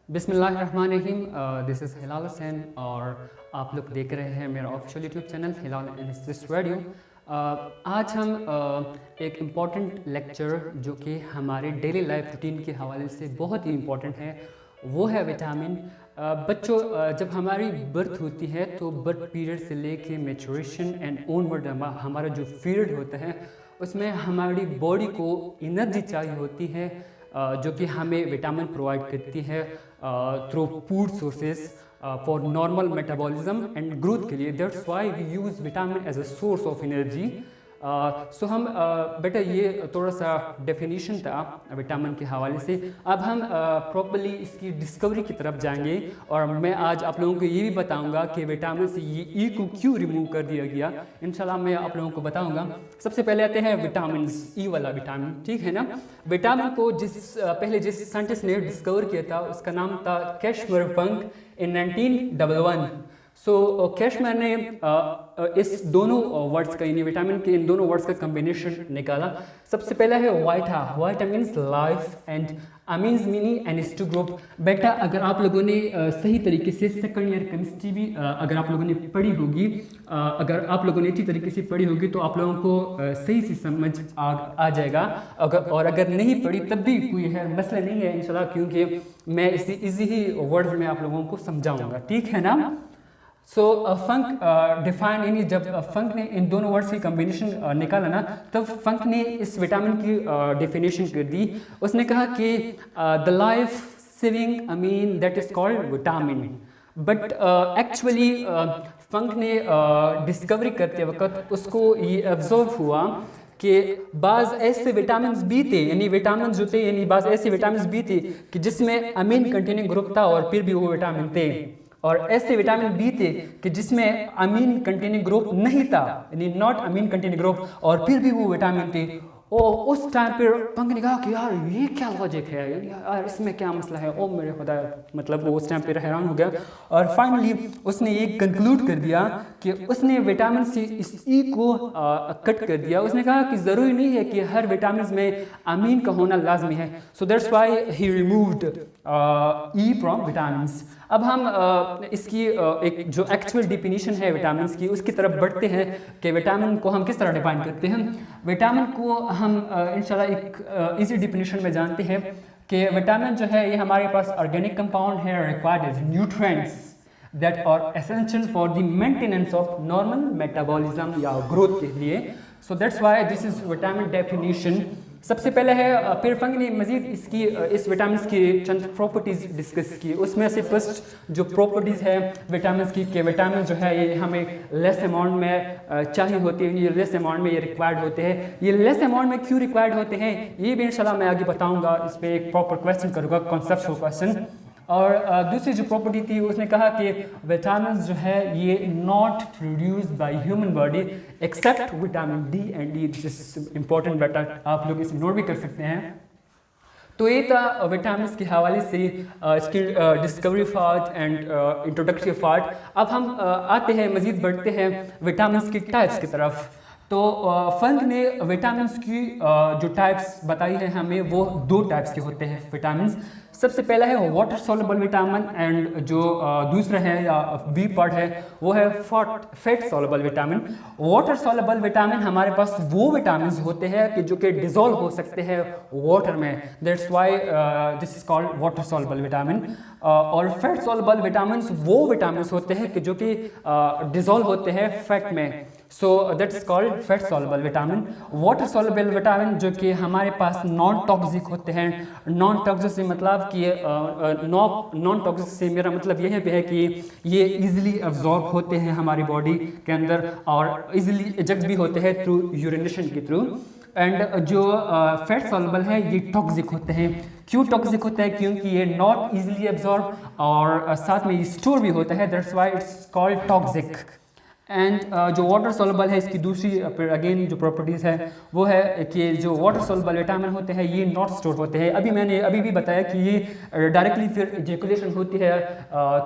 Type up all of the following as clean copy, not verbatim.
बिस्मिल्लाहिर्रहमानिर्रहीम। This is हिलाल हुसैन और आप लोग देख रहे हैं मेरा ऑफिशियल यूट्यूब चैनल हिलाल एनालिसिस वीडियो। आज हम एक इम्पॉर्टेंट लेक्चर जो कि हमारे डेली लाइफ रूटीन के हवाले से बहुत ही इम्पॉर्टेंट है, वो है विटामिन। बच्चों, जब हमारी बर्थ होती है तो बर्थ पीरियड से लेके मैच्योरेशन एंड ओनवर्ड हमारा जो पीरियड होता है उसमें हमारी बॉडी को एनर्जी चाहिए होती है, जो कि हमें विटामिन प्रोवाइड करती है through food sources for normal metabolism and growth के लिए। That's why we use vitamin as a source of energy. So हम बेटा ये थोड़ा सा डेफिनेशन था विटामिन के हवाले से। अब हम प्रॉपरली इसकी डिस्कवरी की तरफ जाएंगे और मैं आज आप लोगों को ये भी बताऊंगा कि विटामिन से ये ई को क्यों रिमूव कर दिया गया। इंशाल्लाह मैं आप लोगों को बताऊंगा। सबसे पहले आते हैं विटामिन ई वाला विटामिन, ठीक है ना। विटामिन को पहले जिस साइंटिस्ट ने डिस्कवर किया था उसका नाम था कैशमेर-फंक इन 1911। कैशमेर ने इस दोनों वर्ड्स का, यानी विटामिन के इन दोनों वर्ड्स का कम्बिनेशन निकाला। सबसे पहला है vita means life and amines meaning and two group. बेटा अगर आप लोगों ने सही तरीके से सेकंड ईयर केमिस्ट्री भी अगर आप लोगों ने पढ़ी होगी, अगर आप लोगों ने अच्छी तरीके से पढ़ी होगी तो आप लोगों को सही से समझ आ जाएगा। अगर नहीं पढ़ी तब भी कोई है मसला नहीं है इंशाल्लाह, क्योंकि मैं इसी इजी ही वर्ड्स में आप लोगों को समझाऊंगा, ठीक है ना। फंक डिफाइन, यानी जब फंक ने इन दोनों वर्ड्स की कम्बिनेशन निकाला ना, तब फंक ने इस विटामिन की डेफिनेशन कर दी। उसने कहा कि the life saving amine that is called vitamin. But actually Funk ने डिस्कवरी करते वक्त उसको ये ऑब्जर्व हुआ कि बाज़ ऐसे विटामिन भी थे, यानी विटामिन जो थे, यानी बाज़ ऐसे विटामिन भी थे कि जिसमें अमीन कंटेनिंग ग्रुप था और फिर भी वो विटामिन थे, और ऐसे विटामिन बी थे कि जिसमें अमीन कंटेनिंग ग्रुप नहीं था, यानी नॉट अमीन कंटेनिंग ग्रुप, और फिर भी वो विटामिन थे। उस टाइम पर पंख ने कहा कि यार ये क्या लॉजिक है, यार इसमें क्या मसला है, ओ मेरे खुदा, मतलब वो उस टाइम पर हैरान हो गया। और फाइनली उसने ये कंक्लूड कर दिया कि उसने विटामिन सी इस ई को कट कर दिया। उसने कहा कि ज़रूरी नहीं है कि हर विटामिन में अमीन का होना लाजमी है। सो that's why he removed E from vitamin. अब हम इसकी एक जो एक्चुअल डिफिनीशन है विटामिन की उसकी तरफ बढ़ते हैं कि विटामिन को हम किस तरह डिफाइन करते हैं। विटामिन को हम इंशाल्लाह एक इजी डिफिनीशन में जानते हैं कि विटामिन जो है ये हमारे पास ऑर्गेनिक कंपाउंड है, required as nutrients that are essential for the maintenance of normal metabolism या ग्रोथ के लिए। So that's why this is vitamin definition. सबसे पहले है, फिर फंक ने मजीद इस विटामिन की चंद प्रॉपर्टीज़ डिस्कस की। उसमें से फर्स्ट जो प्रॉपर्टीज़ है विटामिन की कि विटामिन जो है ये हमें लेस अमाउंट में चाहिए होती है, ये लेस अमाउंट में ये रिक्वायर्ड होते हैं। ये लेस अमाउंट में क्यों रिक्वायर्ड होते हैं ये भी इंशाल्लाह मैं आगे बताऊंगा। इस पर एक प्रॉपर क्वेश्चन करूँगा, कॉन्सेप्चुअल क्वेश्चन। और दूसरी जो प्रॉपर्टी थी उसने कहा कि विटामिन जो है ये not produced by human body except vitamin D and D. This is important बेटा, आप लोग इसे नोट भी कर सकते हैं। तो ये था विटामिन के हवाले से इसकी discovery part and introductory part. अब हम आते हैं, मज़ीद बढ़ते हैं विटामिन की टाइप्स की तरफ। तो फंक ने विटामिन की जो टाइप्स बताई है हमें, वो दो टाइप्स के होते हैं विटामिन। सबसे पहला है वाटर सॉल्युबल विटामिन एंड जो दूसरा है या बी पार्ट है वो है fat soluble vitamin. Water soluble vitamin हमारे पास वो विटामिन होते हैं कि जो कि डिजोल्व हो सकते हैं वाटर में, that's why this is called water soluble vitamin. और फैट सॉल्युबल विटामिन वो विटामिन होते हैं कि जो कि डिजोल्व होते हैं फैट में, so that is called fat soluble vitamin. Water soluble vitamin जो कि हमारे पास नॉन टॉक्सिक होते हैं। नॉन टॉक्सिक से मतलब कि नॉन टॉक्सिक से मेरा मतलब यह है कि ये इजीली एब्जॉर्ब होते हैं हमारी बॉडी के अंदर और इजीली इजेक्ट भी होते हैं थ्रू यूरिनेशन के थ्रू। एंड जो फैट सॉल्युबल है ये टॉक्सिक होते हैं। क्यों टॉक्सिक होते हैं? क्योंकि ये नॉट इजीली एब्जॉर्ब और साथ में ये स्टोर भी होता है, that's why it's called toxic. And जो वाटर सॉल्युबल है इसकी दूसरी अगेन जो प्रॉपर्टीज़ है वो है कि जो वाटर सॉल्युबल विटामिन होते हैं ये नॉट स्टोर होते हैं। मैंने अभी भी बताया कि ये डायरेक्टली फिर इजैकुलेशन होती है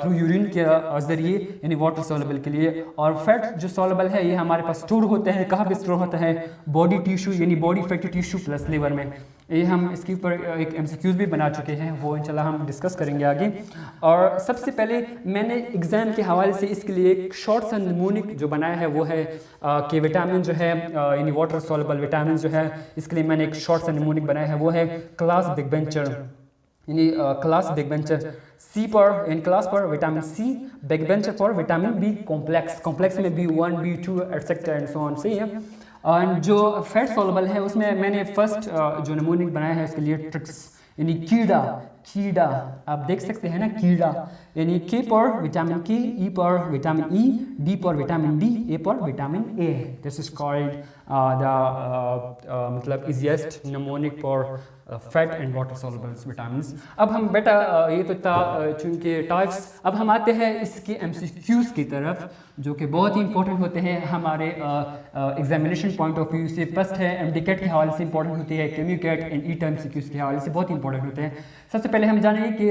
थ्रू यूरिन के ज़रिए, यानी वाटर सॉल्युबल के लिए। और फैट जो सॉल्युबल है ये हमारे पास स्टोर होते हैं। कहाँ पे स्टोर होता है? बॉडी टिश्यू, यानी body fatty tissue plus liver में। ये हम इसके ऊपर एक MCQs भी बना चुके हैं, वो इंशाल्लाह हम डिस्कस करेंगे आगे। और सबसे पहले मैंने एग्ज़ाम के हवाले से इसके लिए एक शॉर्ट सा नमूनिक जो बनाया है वो है कि विटामिन जो है यानी वाटर सॉल्युबल विटामिन जो है, इसके लिए मैंने एक शॉर्ट सा नमूनिक बनाया है, वो है क्लास बिग बेंचर यानी क्लास बिग बेंचर सी पर इन क्लास पर विटामिन सी, बिग बेंचर पर विटामिन बी कॉम्प्लेक्स, कॉम्प्लेक्स में B1 B2 etcetera and so on. सही है। और जो फैट सॉल्युबल है उसमें मैंने फर्स्ट जो नमूनिक बनाया है उसके लिए ट्रिक्स यानी कीड़ा, कीड़ा आप देख सकते हैं ना, कीड़ा यानी K पर विटामिन K, E पर विटामिन E, D पर विटामिन D, A पर vitamin A। This is called the मतलब easiest mnemonic for fat and water soluble vitamins. अब हम बेटा ये तो था चूँकि टाइप्स, अब हम आते हैं इसके MCQs की तरफ जो कि बहुत ही इंपॉर्टेंट होते हैं हमारे एग्जामिनेशन पॉइंट ऑफ व्यू से। फर्स्ट है MDCAT के हवाले से इंपॉर्टेंट होती है, QMUCAT एंड ETA MCQs के हवाले से बहुत ही इंपॉर्टेंट होते हैं। सबसे पहले हम जानेंगे कि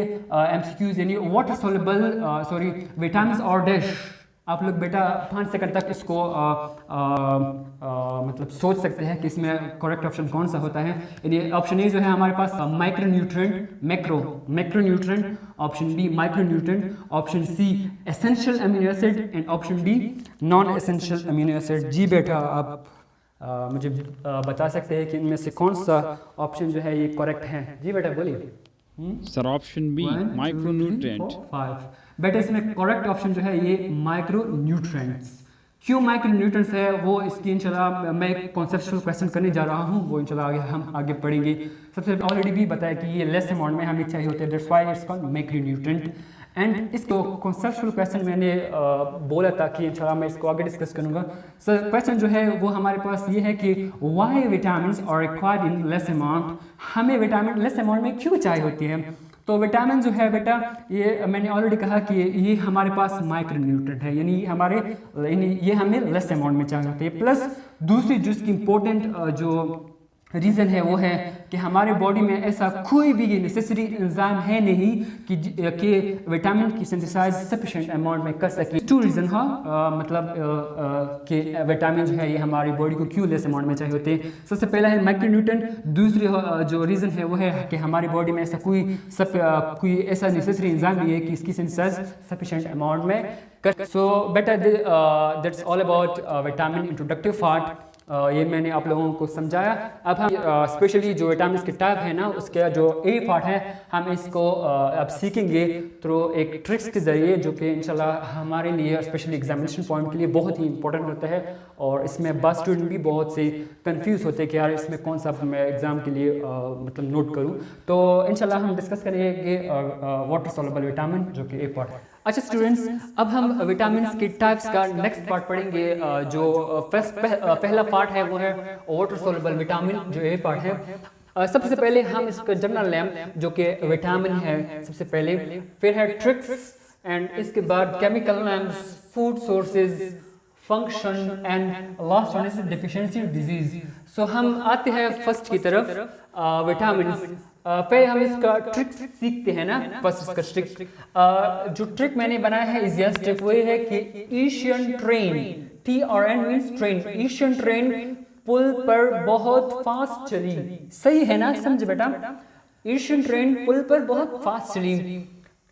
MCQs यानी वाटर सॉल्युबल विटामिन्स और डैश। आप लोग बेटा 5 सेकंड तक इसको मतलब सोच सकते हैं कि इसमें करेक्ट ऑप्शन कौन सा होता है। यानी ऑप्शन ए जो है हमारे पास micronutrient, macronutrient, option B micronutrient, option C essential amino acid and option D non essential amino acid. जी बेटा आप मुझे बता सकते हैं कि इनमें से कौन सा ऑप्शन जो है ये करेक्ट है। जी बेटा बोलिए। Sir option B micronutrient. बेटा इसमें करेक्ट ऑप्शन जो है ये माइक्रोन्यूट्रिएंट्स। क्यों माइक्रोन्यूट्रिएंट्स है वो इसकी इंशाल्लाह मैं एक कॉन्सेप्चुअल क्वेश्चन करने जा रहा हूँ, वो इंशाल्लाह हम आगे पढ़ेंगे। सबसे ऑलरेडी भी बताया कि ये लेस अमाउंट में हमें चाहिए होते हैं, that's why it's called micronutrient. And इसको कॉन्सेप्चुअल क्वेश्चन मैंने बोला था कि इंशाल्लाह मैं इसको आगे डिस्कस करूँगा। सर क्वेश्चन जो है वो हमारे पास ये है कि why vitamins are required in less amount, हमें विटामिन लेस अमाउंट में क्यों चाहिए होती है। तो विटामिन जो है बेटा ये मैंने ऑलरेडी कहा कि ये हमारे पास माइक्रोन्यूट्रिएंट है, यानी ये हमें लेस अमाउंट में चाहिए होती है। प्लस दूसरी जो इसकी इम्पोर्टेंट जो रीज़न है वो है कि हमारे बॉडी में ऐसा कोई भी नेसेसरी एंजाइम है नहीं कि विटामिन की सिंथेसाइज सफिशिएंट अमाउंट में कर सके। टू रीज़न मतलब कि विटामिन जो है ये हमारी बॉडी को क्यों लेस अमाउंट में चाहिए होते हैं। सबसे पहला है माइक्रोन्यूट्रिएंट, दूसरी जो रीज़न है वो है कि हमारी बॉडी में ऐसा कोई ऐसा नेसेसरी एंजाइम नहीं है कि इसकी सिंथेसाइज सफिशिएंट अमाउंट में कर। सो बेटा that's all about vitamin introductive part. ये मैंने आप लोगों को समझाया। अब हम स्पेशली जो विटामिन के टाइप है ना उसका जो ए पार्ट है हम इसको अब सीखेंगे थ्रू एक ट्रिक्स के ज़रिए जो कि इंशाल्लाह हमारे लिए स्पेशली एग्जामिनेशन पॉइंट के लिए बहुत ही इंपॉर्टेंट होता है। और इसमें बस स्टूडेंट भी बहुत से कंफ्यूज होते हैं कि यार इसमें कौन सा मैं एग्ज़ाम के लिए मतलब नोट करूँ। तो इंशाल्लाह हम डिस्कस करेंगे वाटर सॉल्युबल विटामिन जो कि ए पार्ट है। अच्छा स्टूडेंट्स, अब हम विटामिन के टाइप्स का नेक्स्ट पार्ट पढ़ेंगे। जो पहला पार्ट है वो है वाटर सॉल्युबल विटामिन जो ए पार्ट है। सबसे पहले हम इसका जनरल नेम जो कि विटामिन है सबसे पहले, फिर है ट्रिक्स एंड इसके बाद chemical names, food sources, function and last one is deficiency disease. So हम आते हैं फर्स्ट की तरफ विटामिन। पहले हम इसका ट्रिक सीखते हैं ना। फर्स्ट इसका ट्रिक जो ट्रिक मैंने बनाया है इजिएस्ट ट्रिक वो है कि Asian train, TRN means train, Asian train पुल पर बहुत फास्ट चली। सही है ना, समझे बेटा, एशियन ट्रेन पुल पर बहुत फास्ट चली।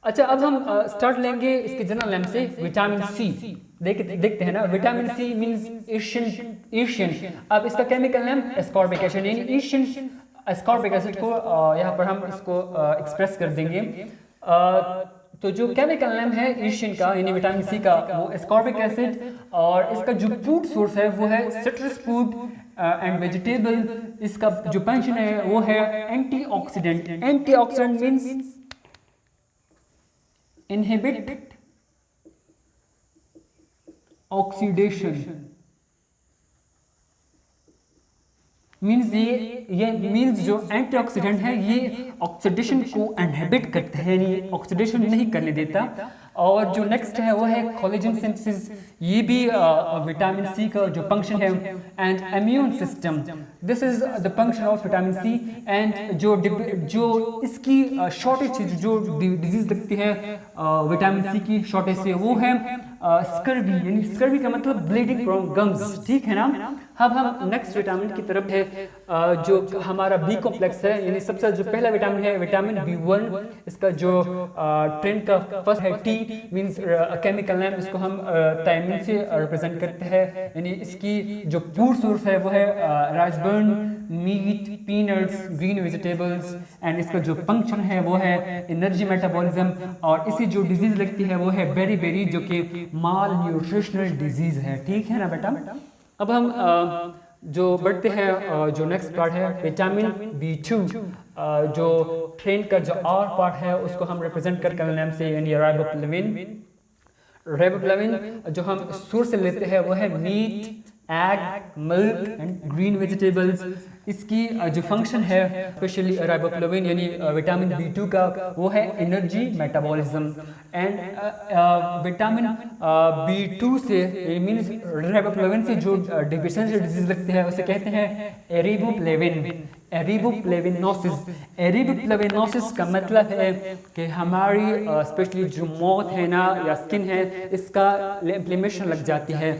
अच्छा अब हम स्टार्ट लेंगे इसके जनरल नेम से विटामिन सी। देखते हैं ना, विटामिन सी मींस एशियन। अब इसका केमिकल नेम एस्कॉर्बिक एसिड, यानी एशियन एस्कॉर्बिक एसिड को यहाँ पर हम इसको एक्सप्रेस कर देंगे। तो जो केमिकल नेम है एशियन का यानी विटामिन सी का वो एस्कॉर्बिक एसिड, और इसका जो फूड सोर्स है वो है सिट्रस फूड एंड वेजिटेबल। इसका जो फंक्शन है वो है antioxidant. Antioxidant means inhibit oxidation, means ये मीन्स जो एंटीऑक्सीडेंट है ये ऑक्सीडेशन को इनहिबिट करता है, यानी ऑक्सीडेशन नहीं करने देता। और जो नेक्स्ट है वो है कोलेजन सिंथेसिस, ये भी विटामिन सी का जो फंक्शन है। And immune system, this is the function of vitamin C. And जो इसकी शॉर्टेज, जो डिजीज लगती है विटामिन सी की शॉर्टेज से, वो है स्कर्वी, यानी स्कर्वी का मतलब ब्लीडिंग फ्रॉम गम्स, ठीक है ना। अब हम नेक्स्ट विटामिन की तरफ है, जो हमारा बी कॉम्प्लेक्स है, यानी सबसे जो पहला विटामिन है विटामिन B1। इसका जो ट्रेंड का फर्स्ट है टी मींस केमिकल नेम, इसको हम थायमिन से रिप्रेजेंट करते हैं। यानी इसकी जो फूड सोर्स है वो है rice bran, meat, peanuts, green vegetables. And इसका जो फंक्शन है वो है एनर्जी मेटाबॉलिज्म। और इसी जो डिजीज लगती है वो है बेरी, जो कि माल न्यूट्रिशनल डिजीज है, ठीक है ना बेटा। अब हम जो बढ़ते हैं, जो नेक्स्ट पार्ट है विटामिन B2, जो ट्रेन का जो और पार्ट है उसको हम रिप्रेजेंट करके नाम से, यानी राइबोफ्लेविन जो हम सोर्स से लेते हैं वो है meat, egg, milk and green vegetables. इसकी जो फंक्शन है स्पेशली राइबोफ्लेविन यानी विटामिन B2 का, वो है energy metabolism. And vitamin B2 से मींस राइबोफ्लेविन से जो डिफिशिएंसी डिजीज लगती है उसे कहते हैं एरिबोफ्लेविनोसिस। एरिबोफ्लेविनोसिस का मतलब है कि हमारी स्पेशली जो माउथ है ना या स्किन है, इसका इन्फ्लेमेशन लग जाती है।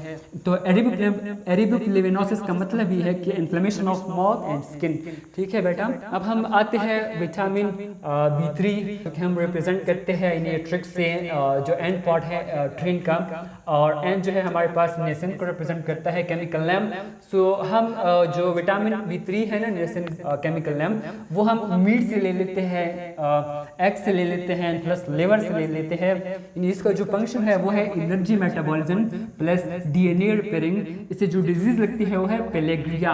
तो एरिबोफ्लेविनोसिस का मतलब ही है कि inflammation of mouth and skin, ठीक है बेटा। अब हम आते हैं विटामिन B3, जो कि हम रिप्रेजेंट करते हैं इनेट्रिक्स से, जो एंड पार्ट है ट्रेन का। और एंड जो है हमारे पास नेसन को रिप्रेजेंट करता है, केमिकल नेम। सो हम जो विटामिन B3 है ना, नेसन केमिकल नेम, वो हम मीट से ले लेते हैं, एग से ले लेते हैं, प्लस लिवर से ले लेते हैं। इसका जो फंक्शन है वो है energy metabolism plus DNA repairing. इससे जो डिजीज लगती है वो है pellagra.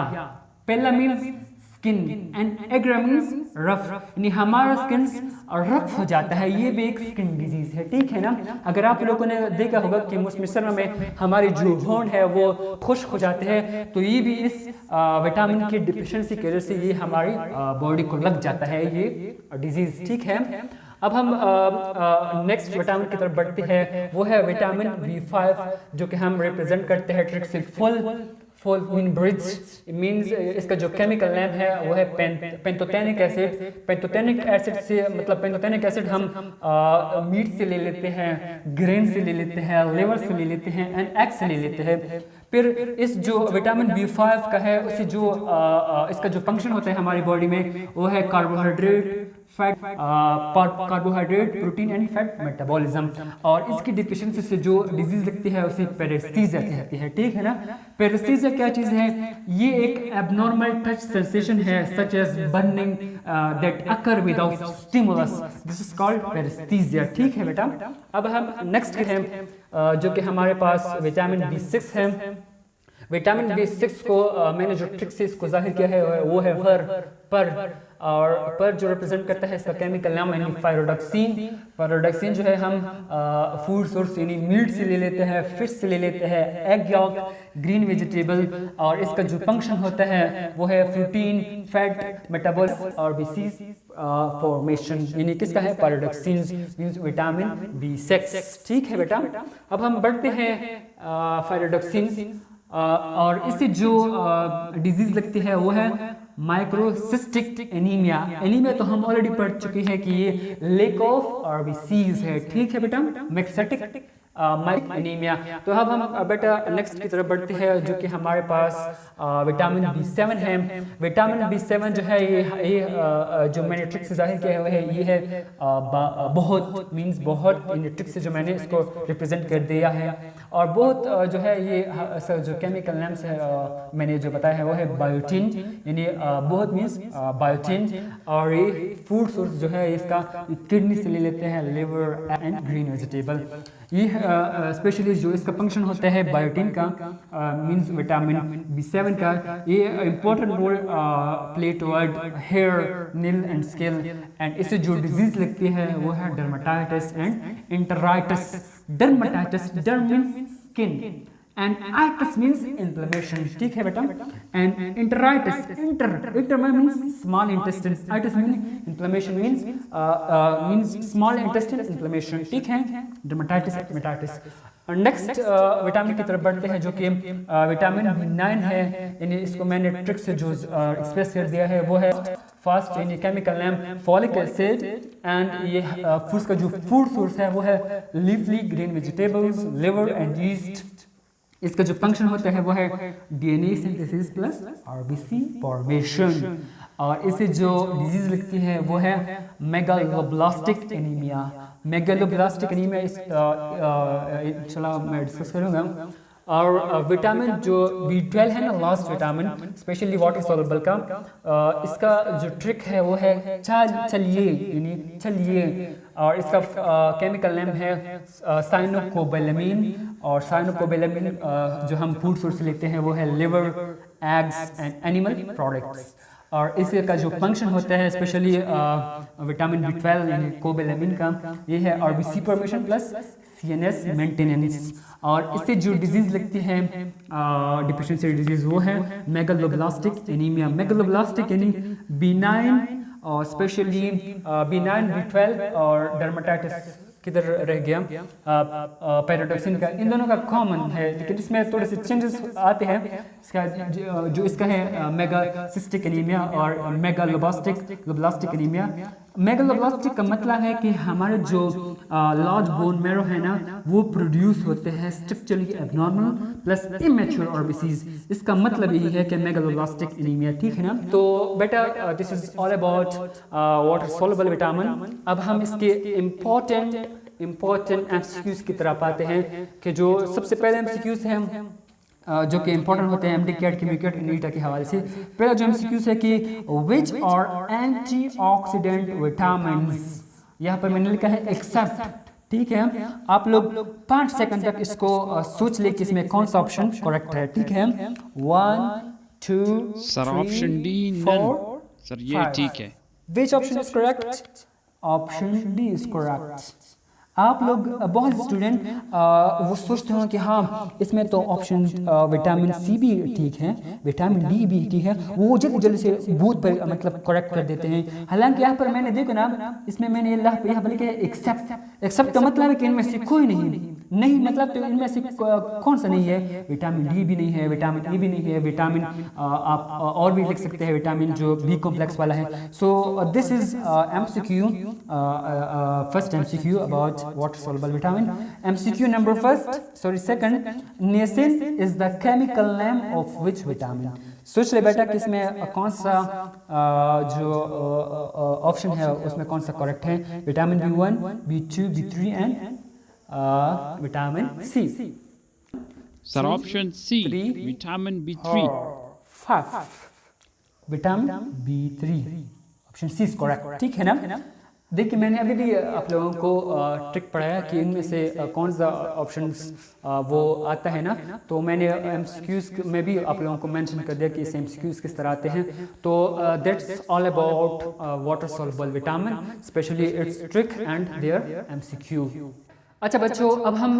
Pella means skin and agra means rough, यानी हमारा स्किन रफ हो जाता है, ये भी एक स्किन डिजीज है, ठीक है ना। अगर आप लोगों ने देखा होगा कि मौसम में हमारी जो होंठ है वो खुश्क हो जाते हैं, तो ये भी इस विटामिन की डिफिशिएंसी की वजह से ये हमारी बॉडी को लग जाता है, ये डिजीज, ठीक है। अब हम नेक्स्ट विटामिन की तरफ बढ़ते हैं, वो है विटामिन B5, जो कि हम रिप्रेजेंट करते हैं ट्रिक्सिल ब्रिज मींस। इसका जो केमिकल नेम है वो है पेंटोथेनिक एसिड। पेंटोथेनिक एसिड से मतलब पेंटोथेनिक एसिड हम मीट से ले लेते हैं, ग्रेन से ले लेते हैं, लिवर से ले लेते हैं एंड एग से ले लेते हैं। फिर इस जो विटामिन B5 का है, उसे जो इसका जो फंक्शन होता है हमारी बॉडी में वो है carbohydrate, fat, carbohydrate, protein and fat metabolism. और इसकी डिफिशिएंसी से जो डिजीज लगती है उसे पेरेस्थीसिया कहती है, ठीक है ना। पेरेस्थीसिया क्या चीज है? ये एक एबनॉर्मल टच सेंसेशन है such as burning that occur without stimulus, this is called paraesthesia, ठीक है बेटा। अब हम नेक्स्ट है जो कि हमारे पास विटामिन B6 है। विटामिन B6 को मैंने जो ट्रिक से इसको जाहिर किया है वो है पर जो रिप्रेजेंट करता है इसका केमिकल नाम यानी पायरोडक्सिन। पायरोडक्सिन जो है हम फूड सोर्स यानी मीट से ले लेते हैं, फिश से ले लेते हैं, एग यॉक, ग्रीन वेजिटेबल। और इसका जो फंक्शन होता है वो है प्रोटीन, फैट मेटाबॉलिज्म और डिसीज फॉर्मेशन, यानी किसका है? पायरोडक्सिन मींस विटामिन B6, ठीक है बेटा। अब हम बढ़ते हैं पायरोडक्सिन और इससे जो डिजीज लगती है वो है माइक्रोसिस्टिक एनीमिया। एनीमिया तो हम ऑलरेडी पढ़ चुके हैं कि ये लेक ऑफ RBCs है, ठीक है बेटा, मैक्सेटिक एनीमिया। तो अब हम बेटा नेक्स्ट की तरफ बढ़ते हैं जो कि हमारे पास विटामिन B7 है। विटामिन B7 जो है ये जो मैंने ट्रिक से जाहिर किया है ये है बहुत मींस बहुत, इन ट्रिक से जो मैंने इसको रिप्रेजेंट कर दिया है। और बहुत जो है ये जो केमिकल नेम से मैंने जो बताया है वो है बायोटिन, यानी बहुत मींस बायोटिन। और ये फूड सोर्स जो है इसका किडनी से ले लेते हैं, लिवर एंड ग्रीन वेजिटेबल। ये स्पेशली जो इसका फंक्शन होता है बायोटिन का मींस विटामिन B7 का, ये important role play toward hair, nail and skin. And इससे जो डिजीज लगती है वो है dermatitis and enteritis. Dermatitis, derm means skin, and itis means inflammation, ठीक है बेटा। And enteritis, enter means small intestine, itis means inflammation means small intestine inflammation, ठीक है। डर्मेटाइटिस, एपिमेटाइटिस। नेक्स्ट विटामिन की तरफ बढ़ते हैं जो कि विटामिन B9 है, यानी इसको मैंने ट्रिक से जो एक्सप्रेस कर दिया है वो है फर्स्ट यानी chemical name folic acid. And ये फूड्स का जो फूड सोर्स है वो है leafy green vegetables, liver and yeast. इसका जो फंक्शन होता है वो है DNA synthesis plus RBC formation. और इससे जो डिजीज लगती है वो है मेगालोब्लास्टिक एनीमिया। मेगालोब्लास्टिक एनीमिया इस चला मैं डिस्कस करूँगा। और विटामिन जो B12 है ना, last vitamin specially water soluble का, इसका जो ट्रिक है वो है चलिए यानी चलिए। और इसका केमिकल नेम है साइनोकोबालामिन। और साइनोकोबालामिन जो हम फूड सोर्स से लेते हैं वो है liver, eggs and animal products. और इसका जो फंक्शन होता है स्पेशली विटामिन B12 यानी कोबालामिन का, ये है RBC formation plus CNS maintenance. और इससे जो डिजीज लगती है डिफिशिएंसी डिजीज वो है मेगालोब्लास्टिक एनीमिया। मेगालोब्लास्टिक यानी B9 और स्पेशली B9, B12 और डर्मेटाइटिस किधर रह गया पैराडॉक्सिन का, इन दोनों का कॉमन है, लेकिन इसमें थोड़े से चेंजेस आते हैं। इसका जो इसका है मेगासिस्टिक एनीमिया और मेगालोब्लास्टिक एनीमिया। मेगालोब्लास्टिक का मतलब है कि हमारे जो लार्ज बोन मैरो है ना वो प्रोड्यूस होते हैं structurally abnormal plus immature RBCs। इसका मतलब यही है कि मेगालोब्लास्टिक एनीमिया, ठीक है ना। तो बेटा this is all about water soluble vitamin. अब हम इसके इम्पोर्टेंट MCQs की तरफ आते हैं कि जो सबसे पहले MCQs हैं जो कि इंपॉर्टेंट होते हैं MD-CAT की MCQs नीटा के हवाले से। पहला जो MCQs है कि विच और एंटीऑक्सीडेंट विटामिन्स, यहाँ पर मैंने लिखा है एक्सेप्ट, ठीक है। आप लोग 5 सेकंड तक इसको सोच ले कि इसमें कौन सा ऑप्शन करेक्ट है, ठीक है। 1 2 सर ऑप्शन D 4 सर ये ठीक है। Which option is correct? Option D is correct. आप लोग बहुत स्टूडेंट वो सोचते हो कि हाँ इसमें तो ऑप्शन विटामिन C भी ठीक है, विटामिन D भी ठीक है, वो जल्दी जल्दी से बूथ पर मतलब करेक्ट कर देते हैं। हालांकि यहाँ पर मैंने देखो ना, इसमें मैंने यहाँ पर लिखा है एक्सेप्ट का मतलब है कि इनमें से कोई नहीं मतलब तो इनमें से कौन सा नहीं है? विटामिन D भी नहीं है, विटामिन E भी नहीं है, विटामिन आप और भी लिख सकते हैं विटामिन जो B कॉम्प्लेक्स वाला है। So this is MCQ, first MCQ about water soluble vitamin. MCQ number second, niacin is the chemical name of which vitamin? सोच ले बेटा कि इसमें कौन सा जो ऑप्शन है उसमें कौन सा करेक्ट है? Vitamin B1, B2, B3 and vitamin C। Sir option C vitamin B3 5 vitamin B3 option C is correct, ठीक है ना। देखिए मैंने अभी भी आप लोगों को ट्रिक पढ़ाया कि इनमें से कौन सा ऑप्शन वो आता है ना, तो मैंने MCQs में भी आप लोगों को मेंशन कर दिया कि इस MCQs किस तरह आते हैं। तो that's all about water soluble vitamin, specially its trick and their MCQ। अच्छा बच्चों, अब हम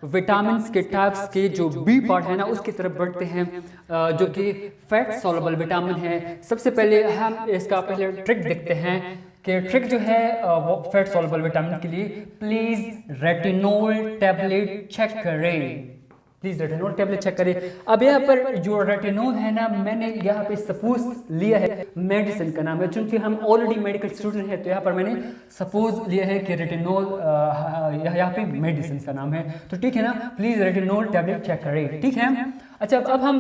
विटामिन के टाइप्स के जो B पार्ट है ना उसकी तरफ बढ़ते हैं जो कि फैट सॉल्युबल विटामिन है। सबसे पहले हम इसका पहले ट्रिक देखते हैं कि ट्रिक जो है वो फैट सॉल्युबल विटामिन के लिए, प्लीज रेटिनोल टैबलेट चेक करें, प्लीज रेटिनोल टैबलेट चेक करें। अब यहाँ पर जो रेटिनोल है ना, मैंने यहाँ पे सपोज लिया है मेडिसिन का नाम है, चूंकि हम ऑलरेडी मेडिकल स्टूडेंट हैं तो यहाँ पर मैंने सपोज लिया है कि रेटिनोल यहाँ पे मेडिसिन का नाम है, तो ठीक है ना। प्लीज रेटिनोल टैबलेट चेक करें, ठीक है। अच्छा अब हम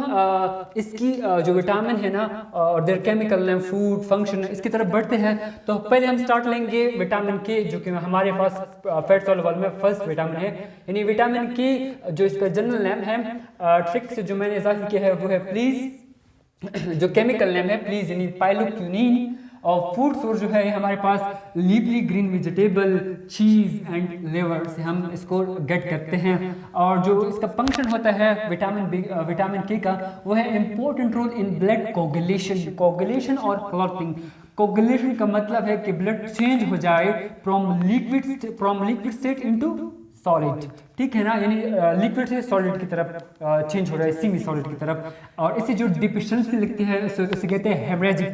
इसकी जो विटामिन है ना और there chemical name, food function, इसकी तरफ बढ़ते हैं। तो पहले हम स्टार्ट लेंगे विटामिन के, जो कि हमारे पास फैट सॉल्युबल में फर्स्ट विटामिन है, यानी विटामिन के जो इसका जनरल नेम है ट्रिक से जो मैंने जाहिर किया है वो है प्लीज, जो केमिकल नेम है प्लीज यानी पाइलोक्यूनिन। और फूड सोर्स जो है हमारे पास लीफली ग्रीन वेजिटेबल, चीज एंड लिवर से हम इसको गेट करते हैं। और जो इसका फंक्शन होता है विटामिन के का वो है important role in blood coagulation और क्लॉटिंग। कोगुलेशन का मतलब है कि ब्लड चेंज हो जाए from liquid state into solid, ठीक है ना, यानी लिक्विड से सॉलिड की तरफ चेंज हो रहा है, सेमी सॉलिड की तरफ। और इसे जो डिफिशिएंसी लिखते हैं उसे कहते हैं haemorrhagic,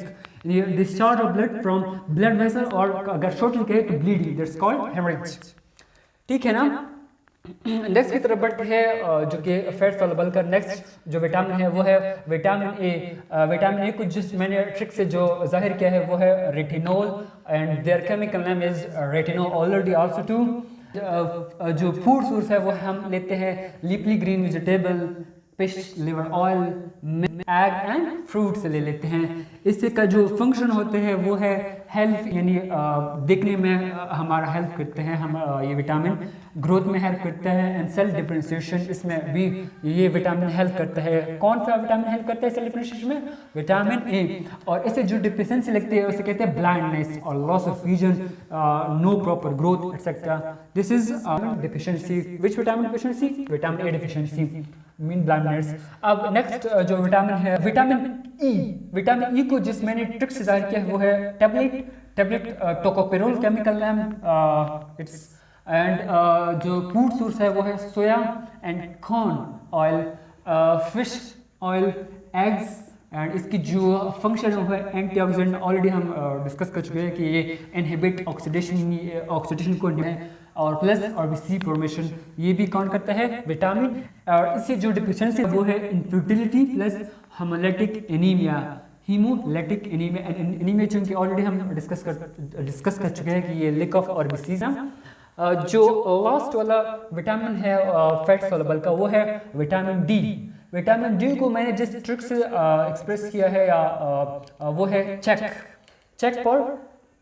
discharge of blood from blood vessel, और अगर शॉर्टली कहे तो ब्लीडिंग, दैट्स कॉल्ड हेमरेज, ठीक है ना। नेक्स्ट की तरफ बढ़ते हैं जो कि फैट सॉल्युबल का नेक्स्ट जो विटामिन है वो है विटामिन ए। विटामिन ए को जिस मैंने ट्रिक से जो जाहिर किया है वो है retinol, and their chemical name is retinol already also too. जो फूड सोर्स है वो हम लेते हैं leafy green vegetable, fish liver oil, egg and fruit से ले लेते हैं। इससे का जो फंक्शन होते हैं वो है हेल्थ, यानी देखने में हमारा हेल्प करते हैं, हम ये विटामिन ग्रोथ में हेल्प करता है, एंड सेल डिफरेंशिएशन इसमें भी ये विटामिन हेल्प करता है। कौन सा विटामिन हेल्प करता है सेल डिफरेंशिएशन में? Vitamin A. और इससे जो डिफिशिएंसी लगती है उसे कहते हैं ब्लाइंडनेस और loss of vision, no proper growth etcetera, this is deficiency. Which vitamin deficiency? Vitamin A deficiency mean blindness. अब नेक्स्ट जो विटामिन है विटामिन ई। विटामिन ई को जिस मैंने ट्रिक से जाहिर किया है वो है tablet tocopherol chemical name it's, and जो फूड सोर्स है वो है soya and corn oil, fish oil, eggs, and इसकी जो फंक्शन है वो है एंटीऑक्सीडेंट। ऑलरेडी हम डिस्कस कर चुके हैं कि ये इनहिबिट ऑक्सीडेशन को और प्लस और सी फॉर्मेशन ये भी काउंट करता है विटामिन। और इससे जो डिफिशिएंसी वो है infertility plus haemolytic anaemia, haemolytic anaemia चूंकि ऑलरेडी हम डिस्कस कर चुके हैं कि ये लिक ऑफ और डिसीज है। जो लास्ट वाला विटामिन है फैट सॉल्युबल का वो है विटामिन डी। विटामिन डी को मैंने जिस ट्रिक से एक्सप्रेस किया है या वो है चेक फॉर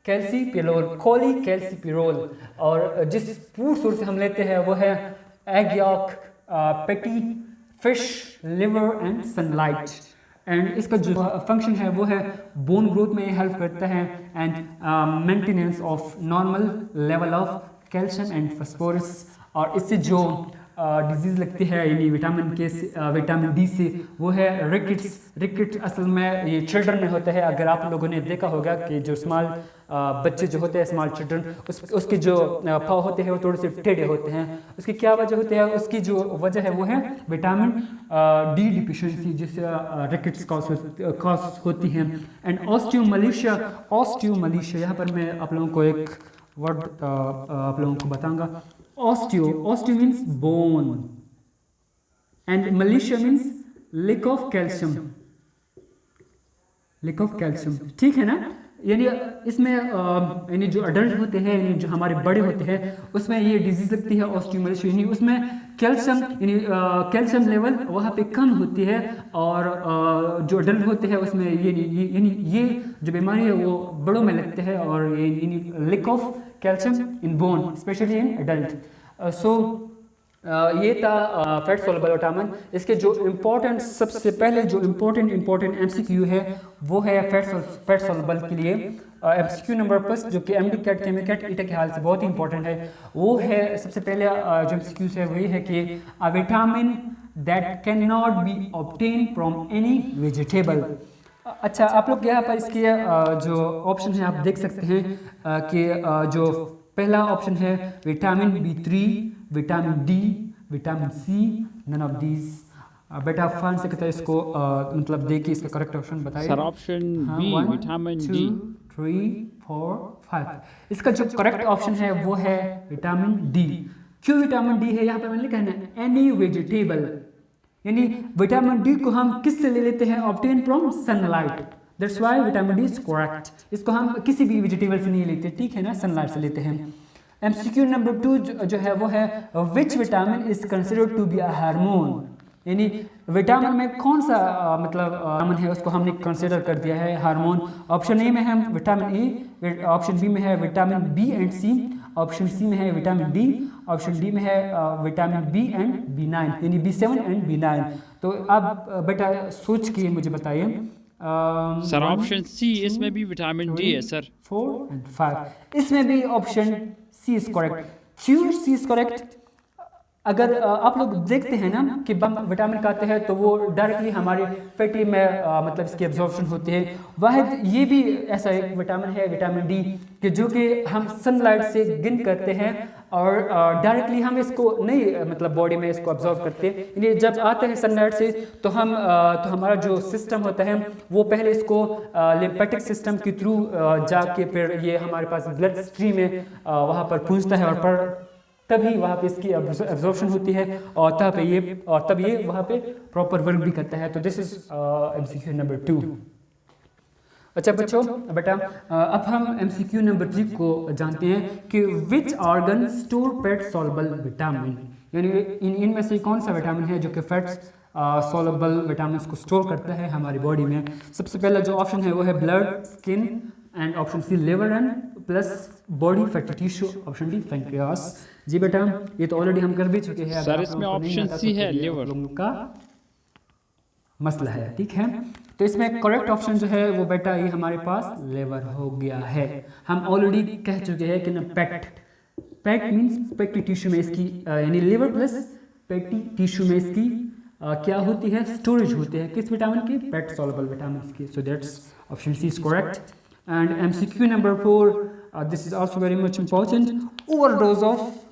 कैल्सीपिरोल, खोली कैल्सीपिरोल। और जिस फूड सोर्स से हम लेते हैं वो है एग यॉक, पेटी, fish liver and sunlight. And इसका जो फंक्शन है वो है बोन ग्रोथ में हेल्प करता है, and maintenance of normal level of calcium and phosphorus. और इससे जो डिजीज लगती है यानी विटामिन डी से वो है रिकेट्स असल में ये चिल्ड्रन में होता है। अगर आप लोगों ने देखा होगा कि जो स्मॉल बच्चे जो होते हैं स्मॉल चिल्ड्रन, उसके जो पाँव होते हैं वो थोड़े से टेढ़े होते हैं। उसकी क्या वजह होती है? उसकी जो वजह है वो है विटामिन डी डिफिशिएंसी, जिससे रिकेट्स कॉज होती हैं। एंड ऑस्टियोमलेशिया यहाँ पर मैं आप लोगों को एक वर्ड आप लोगों को बताऊंगा। Osteo means bone and malacia means lack of calcium, ठीक है ना। यानी इसमें यानी जो अडल्ट होते हैं यानी जो हमारे बड़े होते हैं उसमें ये डिजीज लगती है ऑस्टियोमलेशिया, यानी उसमें कैल्शियम लेवल वहाँ पे कम होती है। और जो अडल्ट होते हैं उसमें ये जो बीमारी है वो बड़ों में लगते हैं, और ये lack of calcium in bone specially in adult. So ये था फैट सॉल्युबल विटामिन। इसके जो इम्पोर्टेंट सबसे पहले जो इम्पोर्टेंट एमसीक्यू है वो है फैट सॉल्युबल के लिए एमसीक्यू नंबर प्लस, जो कि एमडी कैट केमिकैट ईटा के हाल से बहुत ही इंपॉर्टेंट है। वो है सबसे पहले जो एमसीक्यूज है वही है कि a vitamin that can not be obtain from any vegetable. अच्छा, आप लोग यहाँ पर इसके जो ऑप्शन है आप देख सकते हैं कि जो पहला ऑप्शन है vitamin B3, vitamin D, vitamin C, none of these. बेटा फान से कहता है इसको मतलब देखिए इसका करेक्ट ऑप्शन बताइए sir. Option B vitamin D. 3, 4, 5 इसका जो करेक्ट ऑप्शन है वो है विटामिन डी। क्यों विटामिन डी है? यहाँ पर मैंने लिखा है ना एनी वेजिटेबल, यानी विटामिन डी को हम किससे ले लेते हैं? Obtain from sunlight, that's why vitamin D is correct. इसको हम किसी भी वेजिटेबल से नहीं लेते, ठीक है ना, सनलाइट से लेते हैं। एमसीक्यू नंबर 2 जो है वो है which vitamin is considered to be a hormone, यानी विटामिन में कौन सा मतलब विटामिन है उसको हमने कंसिडर कर दिया है हार्मोन। ऑप्शन ए में है विटामिन ए, ऑप्शन बी में है vitamin B and C, option C में है विटामिन डी, ऑप्शन डी में है विटामिन बी एंड B9 यानी B7 एंड B9। तो आप बेटा सोच के मुझे बताइए। सर ऑप्शन सी, इसमें भी विटामिन डी है सर। 4 and 5 इसमें भी ऑप्शन सी इज करेक्ट। क्यों सी इज करेक्ट? अगर आप लोग देखते हैं ना कि हम विटामिन खाते हैं तो वो डायरेक्टली हमारे फैटी में मतलब इसकी एब्जॉर्प्शन होती है। वाहिद ये भी ऐसा एक विटामिन है, विटामिन डी, कि जो कि हम सनलाइट से गेन करते हैं और डायरेक्टली हम इसको नहीं मतलब बॉडी में इसको एब्जॉर्ब करते। यानी जब आते हैं सनलाइट से तो हमारा जो सिस्टम होता है वो पहले इसको लिम्फेटिक सिस्टम के थ्रू जाके फिर ये हमारे पास ब्लड स्ट्रीम में वहाँ पर पहुँचता है और तभी वहाँ पे इसकी एब्जॉर्प्शन होती है और तब ये वहाँ पे प्रॉपर वर्क भी करता है। तो दिस इज MCQ नंबर 2। अच्छा बच्चों, बेटा अब हम MCQ नंबर 3 को जानते हैं कि which organ store fat soluble vitamin, यानी इनमें से कौन सा विटामिन है जो कि फैट सॉल्युबल विटामिन को स्टोर करता है हमारी बॉडी में। सबसे पहला जो ऑप्शन है वो है blood, skin, and option C liver and plus body fatty tissue, option D pancreas. जी बेटा ये तो ऑलरेडी हम कर भी चुके हैं। सर इसमें ऑप्शन सी है लिवर। लोगों का मसला है, ठीक है। तो इसमें करेक्ट ऑप्शन जो है वो बेटा ये हमारे पास लिवर हो गया है। हम ऑलरेडी कह चुके हैं कि ना पैट मीन्स पैटी टिश्यू में इसकी यानी लिवर प्लस पैटी टिश्यू में इसकी क्या होती है, स्टोरेज होती है किस विटामिन की, फैट सॉल्युबल विटामिन की। So that's option C is correct. And MCQ number 4, this is also very much important, overdose of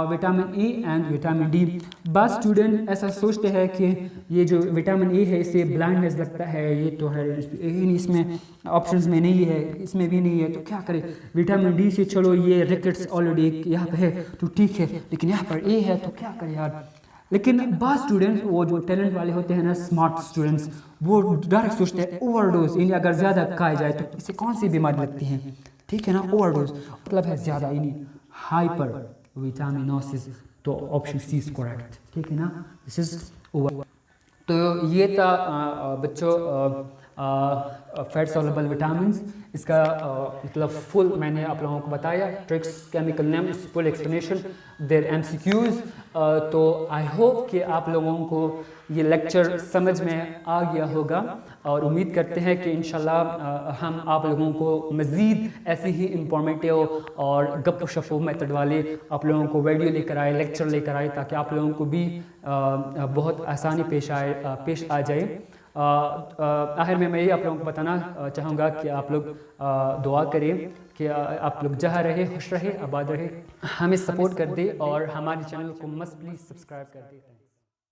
vitamin A and vitamin D. बाद स्टूडेंट ऐसा सोचते हैं कि ये जो विटामिन ए है इससे ब्लाइंडनेस लगता है, ये तो है इसमें ऑप्शंस में नहीं है, इसमें भी नहीं है, तो क्या करें। विटामिन डी से चलो ये रिकेट्स ऑलरेडी यहाँ पे है तो ठीक है, लेकिन यहाँ पर ए है तो क्या करें यार। लेकिन बाद स्टूडेंट्स वो जो टैलेंट वाले होते हैं ना, स्मार्ट स्टूडेंट्स, वो डायरेक्ट सोचते हैं ओवरडोज, यानी अगर ज़्यादा खाया जाए तो इससे कौन सी बीमारी लगती है, ठीक है ना। ओवरडोज मतलब है ज़्यादा, यानी हाइपर विटामिनोसिस। तो ऑप्शन सी इज करेक्ट, ठीक है ना, दिस इज ओवर। तो ये था बच्चों फैट सॉल्युबल विटामिन्स, इसका मतलब फुल मैंने आप लोगों को बताया, tricks, chemical name, full explanation, their MCQs। तो आई होप कि आप लोगों को ये लेक्चर समझ में आ गया होगा और उम्मीद करते हैं कि इंशाल्लाह हम आप लोगों को मज़ीद ऐसे ही इंफॉर्मेटिव और गप्पो शप्पो मेथड वाले आप लोगों को वीडियो लेकर आए, लेक्चर लेकर आए, ताकि आप लोगों को भी बहुत आसानी पेश आ जाए। आखिर में मैं ये आप लोगों को बताना चाहूँगा कि आप लोग दुआ करें कि आप लोग जहाँ रहे, खुश रहे, आबाद रहे, हमें सपोर्ट कर दे और हमारे चैनल को मस्ट प्लीज़ सब्सक्राइब कर दे।